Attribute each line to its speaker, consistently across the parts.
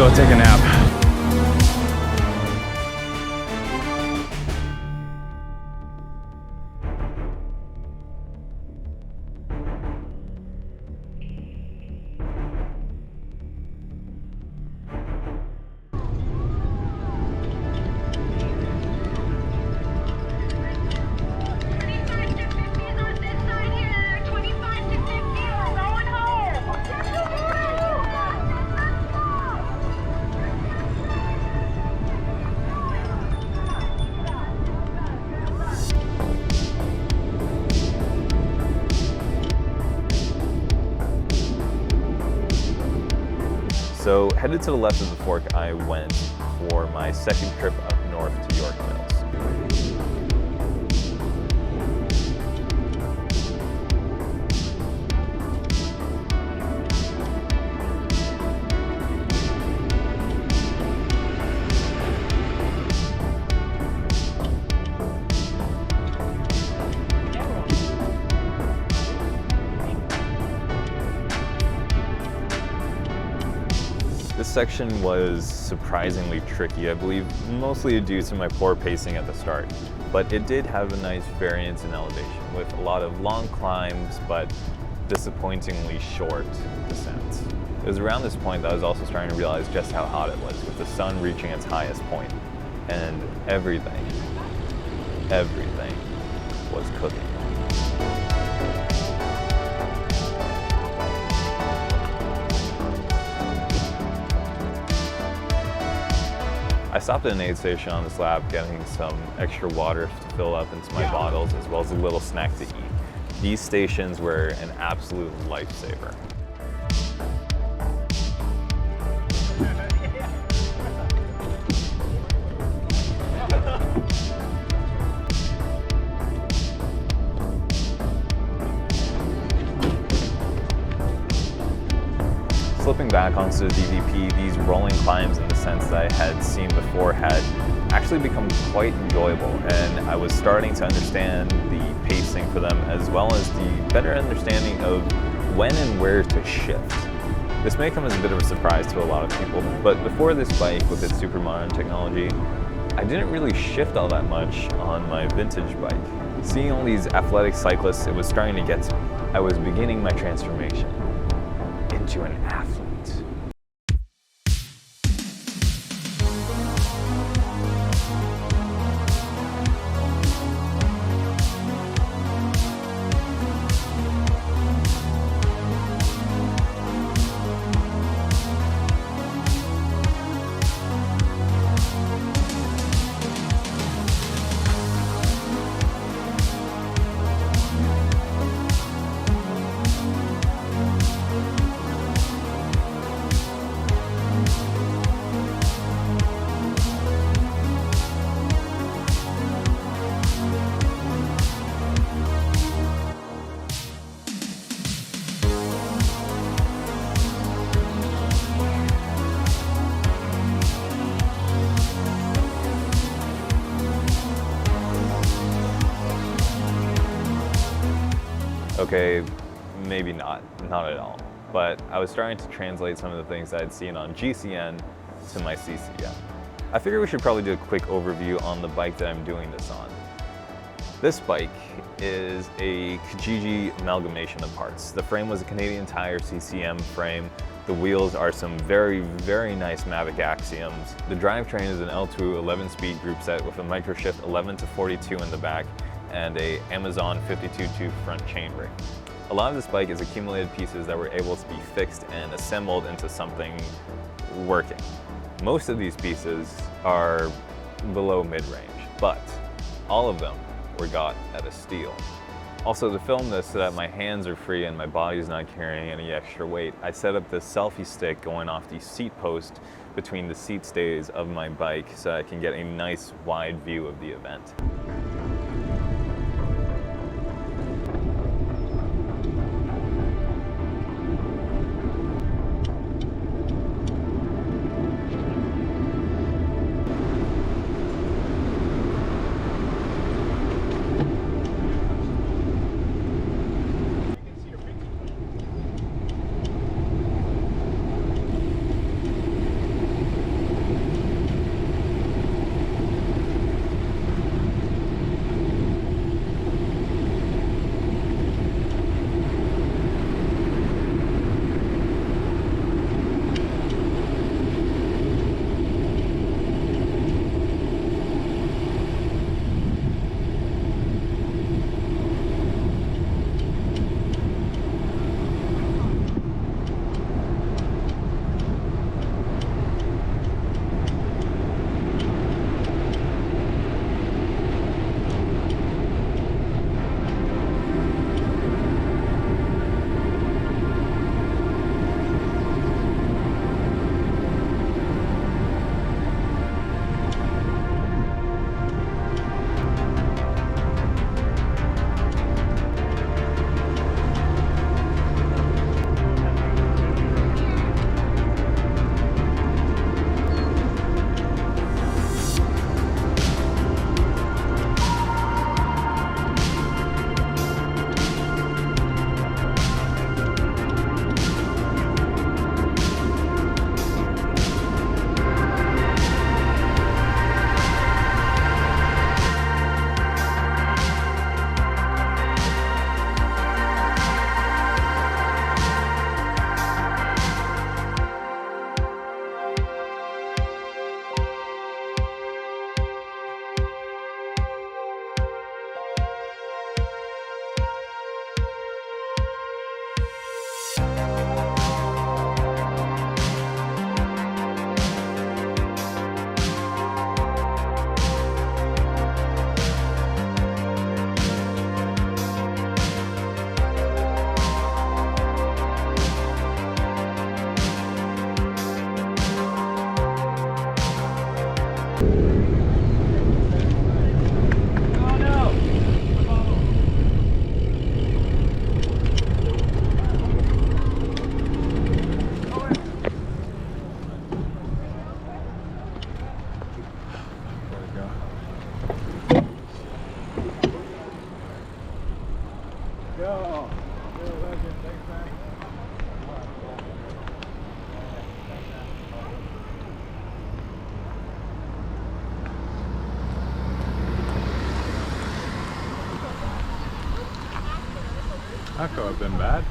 Speaker 1: go take a nap.
Speaker 2: So headed to the left of the fork, I went for my second trip up north to York Mills. This section was surprisingly tricky, I believe mostly due to my poor pacing at the start, but it did have a nice variance in elevation with a lot of long climbs but disappointingly short descents. It was around this point that I was also starting to realize just how hot it was, with the sun reaching its highest point, and everything was cooking. I stopped at an aid station on this lap, getting some extra water to fill up into my bottles, as well as a little snack to eat. These stations were an absolute lifesaver. Slipping back onto the DVP, these rolling climbs and descents that I had seen before had actually become quite enjoyable, and I was starting to understand the pacing for them, as well as the better understanding of when and where to shift. This may come as a bit of a surprise to a lot of people, but before this bike with its super modern technology, I didn't really shift all that much on my vintage bike. Seeing all these athletic cyclists, it was starting to get to me. I was beginning my transformation into an athlete. Okay, maybe not at all. But I was starting to translate some of the things I'd seen on GCN to my CCM. I figured we should probably do a quick overview on the bike that I'm doing this on. This bike is a Kijiji amalgamation of parts. The frame was a Canadian Tire CCM frame. The wheels are some very, very nice Mavic Axioms. The drivetrain is an L2 11-speed group set with a microshift 11 to 42 in the back and a Amazon 52-tooth front chainring. A lot of this bike is accumulated pieces that were able to be fixed and assembled into something working. Most of these pieces are below mid-range, but all of them were got at a steal. Also, to film this so that my hands are free and my body is not carrying any extra weight, I set up this selfie stick going off the seat post between the seat stays of my bike so I can get a nice wide view of the event.
Speaker 1: That could have been bad.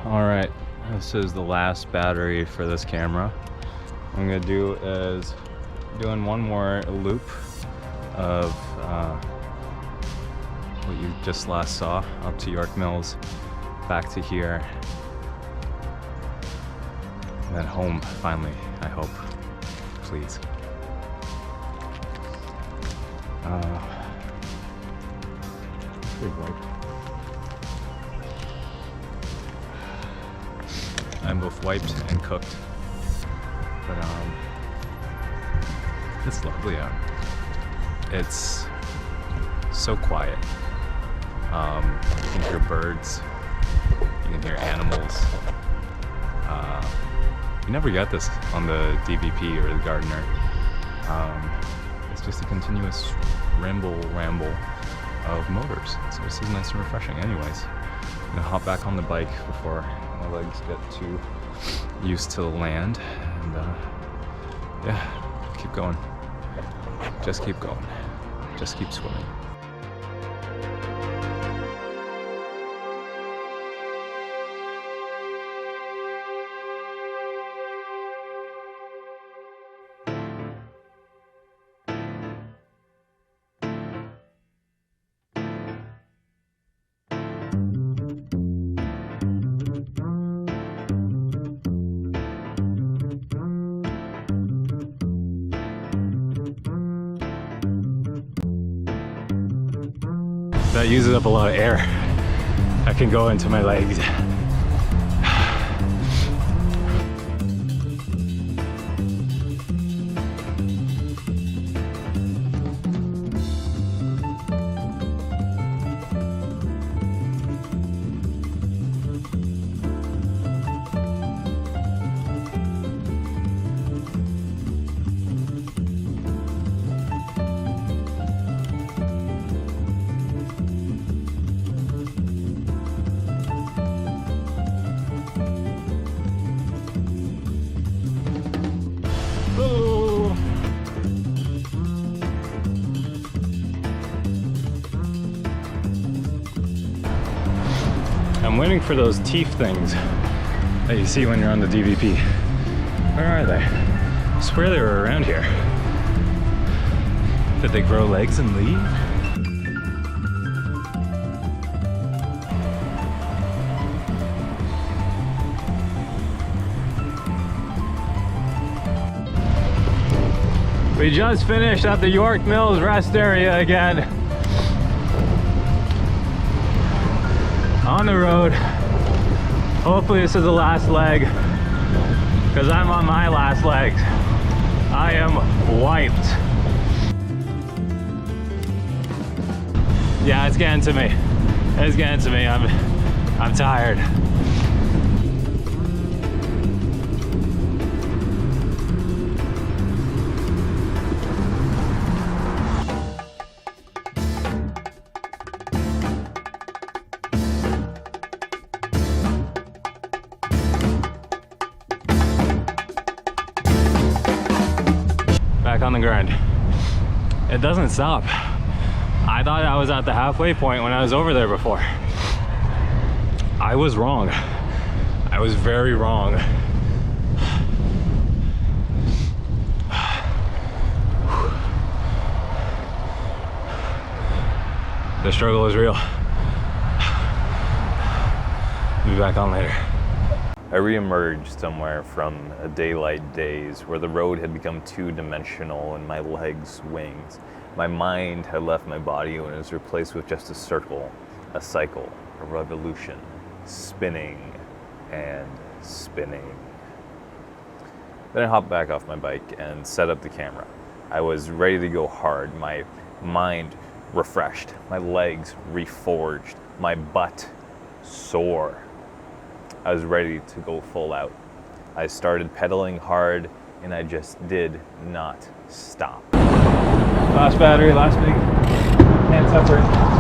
Speaker 1: All right, this is the last battery for this camera. What I'm gonna do is doing one more loop of what you just last saw, up to York Mills, back to here, and then home finally, I hope. Please. Big wipe. I'm both wiped and cooked, but it's lovely out. It's so quiet. You can hear birds, you can hear animals. You never get this on the DVP or the Gardiner. It's just a continuous ramble of motors. So this is nice and refreshing. Anyways, I'm gonna hop back on the bike before my legs get too used to the land, and yeah, keep going. Just keep going. Just keep swimming. That uses up a lot of air. I can go into my legs. I'm waiting for those teeth things that you see when you're on the DVP. Where are they? I swear they were around here. Did they grow legs and leave? We just finished at the York Mills rest area again. On the road. Hopefully this is the last leg, because I'm on my last legs. I am wiped. Yeah, it's getting to me. It's getting to me. I'm tired. back on the grind. It doesn't stop. I thought I was at the halfway point when I was over there before. I was wrong. I was very wrong. The struggle is real. Be back on later.
Speaker 2: I re-emerged somewhere from a daylight daze where the road had become two-dimensional and my legs wings. My mind had left my body and it was replaced with just a circle, a cycle, a revolution, spinning and spinning. Then I hopped back off my bike and set up the camera. I was ready to go hard, my mind refreshed, my legs reforged, my butt sore. I was ready to go full out. I started pedaling hard and I just did not stop.
Speaker 3: Last battery, last big hand separate.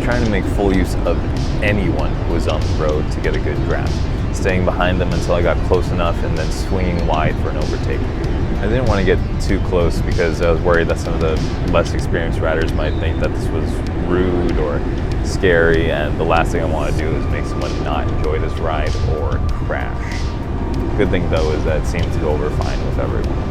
Speaker 2: trying to make full use of anyone who was on the road to get a good grab, staying behind them until I got close enough and then swinging wide for an overtake. I didn't want to get too close because I was worried that some of the less experienced riders might think that this was rude or scary, and the last thing I want to do is make someone not enjoy this ride or crash. Good thing though is that it seemed to go over fine with everyone.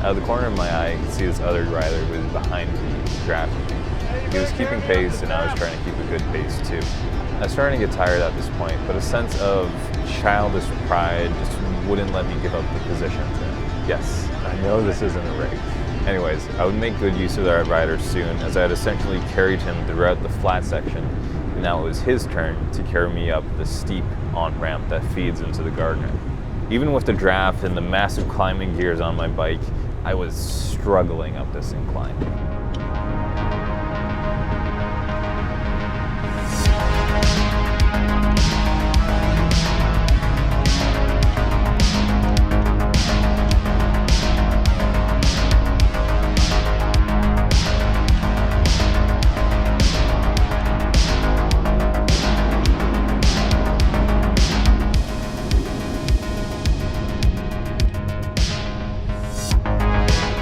Speaker 2: Out of the corner of my eye, I could see this other rider who was behind me drafting. He was keeping pace, and I was trying to keep a good pace too. I was starting to get tired at this point, but a sense of childish pride just wouldn't let me give up the position to him. Yes, I know this isn't a rig. Anyways, I would make good use of that rider soon, as I had essentially carried him throughout the flat section, and now it was his turn to carry me up the steep on-ramp that feeds into the Gardiner. Even with the draft and the massive climbing gears on my bike, I was struggling up this incline.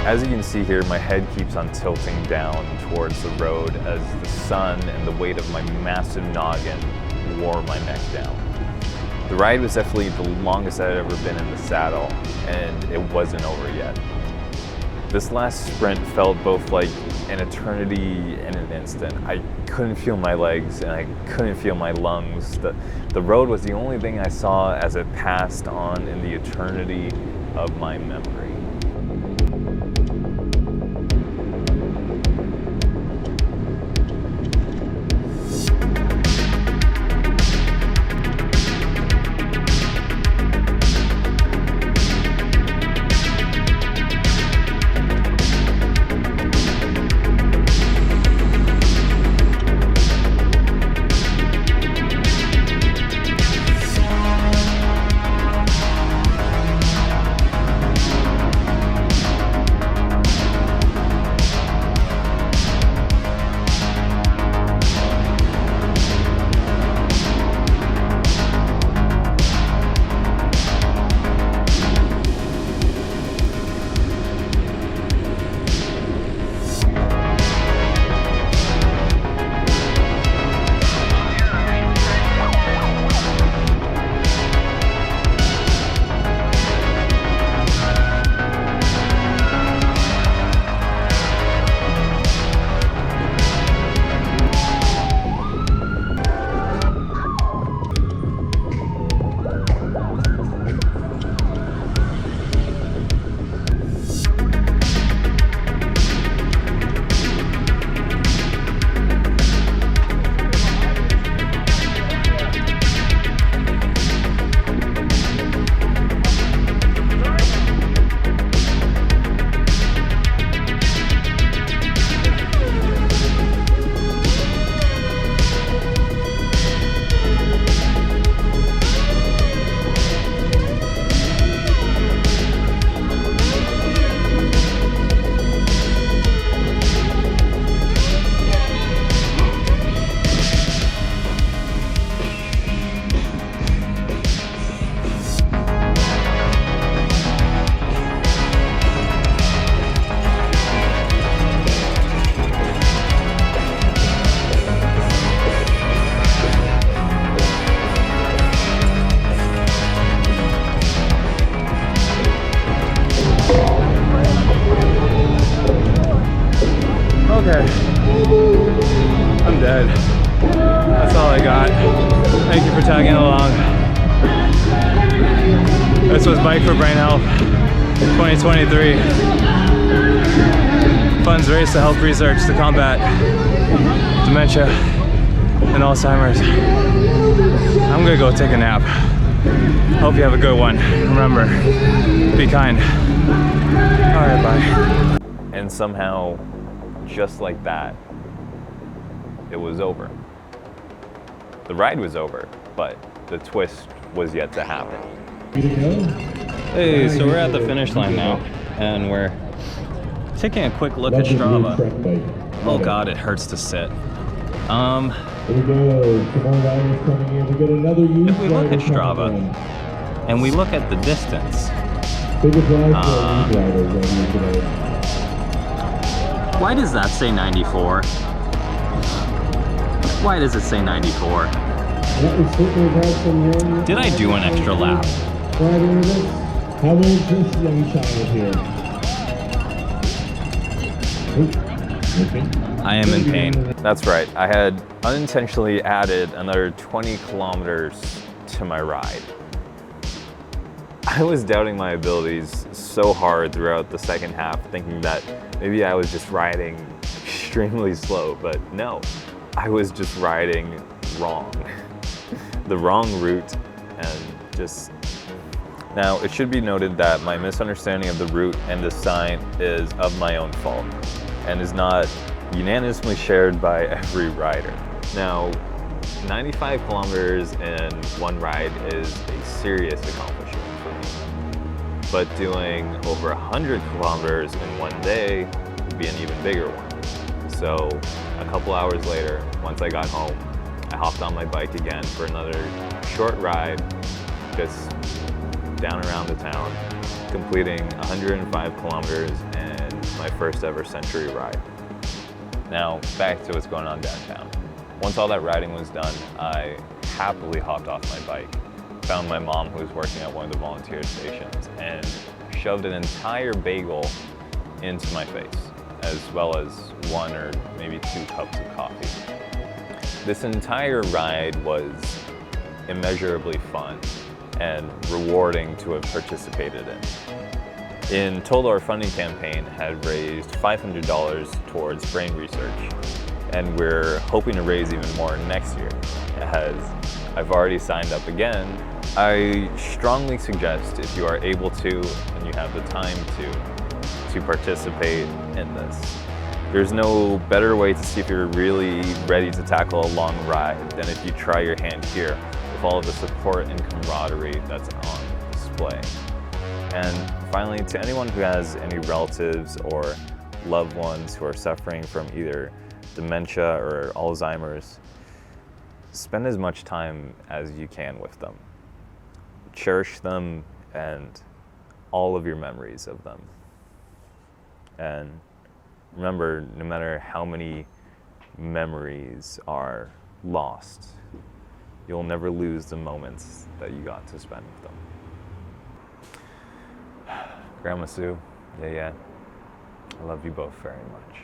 Speaker 2: As you can see here, my head keeps on tilting down towards the road as the sun and the weight of my massive noggin wore my neck down. The ride was definitely the longest I'd ever been in the saddle, and it wasn't over yet. This last sprint felt both like an eternity and an instant. I couldn't feel my legs and I couldn't feel my lungs. The road was the only thing I saw as it passed on in the eternity of my memory.
Speaker 1: Okay, I'm dead. That's all I got. Thank you for tagging along. This was Bike for Brain Health 2023. Funds raised to help research to combat dementia and Alzheimer's. I'm gonna go take a nap. Hope you have a good one. Remember, be kind. All right, bye.
Speaker 2: And somehow, just like that, it was over. The ride was over, but the twist was yet to happen.
Speaker 1: Hey, so we're at the finish line now, and we're taking a quick look at Strava. Oh God, it hurts to sit.
Speaker 4: Here we go. Some more riders coming in. We got another youth
Speaker 1: If we look at
Speaker 4: rider
Speaker 1: Strava,
Speaker 4: coming in.
Speaker 1: and we look at the distance,
Speaker 4: Big applause for youth riders right here today.
Speaker 1: why does that say 94? Why does it say 94?
Speaker 4: Yeah, we certainly have had some young
Speaker 1: Did I do an extra lap?
Speaker 4: riding with us. How old is this young child here?
Speaker 1: I am in pain.
Speaker 2: That's right, I had unintentionally added another 20 kilometers to my ride. I was doubting my abilities so hard throughout the second half, thinking that maybe I was just riding extremely slow, but no, I was just riding wrong. The wrong route, and just Now, it should be noted that my misunderstanding of the route and the sign is of my own fault and is not unanimously shared by every rider. Now, 95 kilometers in one ride is a serious accomplishment for me. But doing over 100 kilometers in one day would be an even bigger one. So a couple hours later, once I got home, I hopped on my bike again for another short ride, just down around the town, completing 105 kilometers and my first ever century ride. Now, back to what's going on downtown. Once all that riding was done, I happily hopped off my bike, found my mom who was working at one of the volunteer stations, and shoved an entire bagel into my face, as well as 1 or maybe 2 cups of coffee. This entire ride was immeasurably fun and rewarding to have participated in. In total, our funding campaign had raised $500 towards brain research, and we're hoping to raise even more next year, as I've already signed up again. I strongly suggest, if you are able to and you have the time to participate in this. There's no better way to see if you're really ready to tackle a long ride than if you try your hand here with all of the support and camaraderie that's on display. And finally, to anyone who has any relatives or loved ones who are suffering from either dementia or Alzheimer's, spend as much time as you can with them. Cherish them and all of your memories of them. And remember, no matter how many memories are lost, you'll never lose the moments that you got to spend with them. Grandma Sue, yeah, I love you both very much.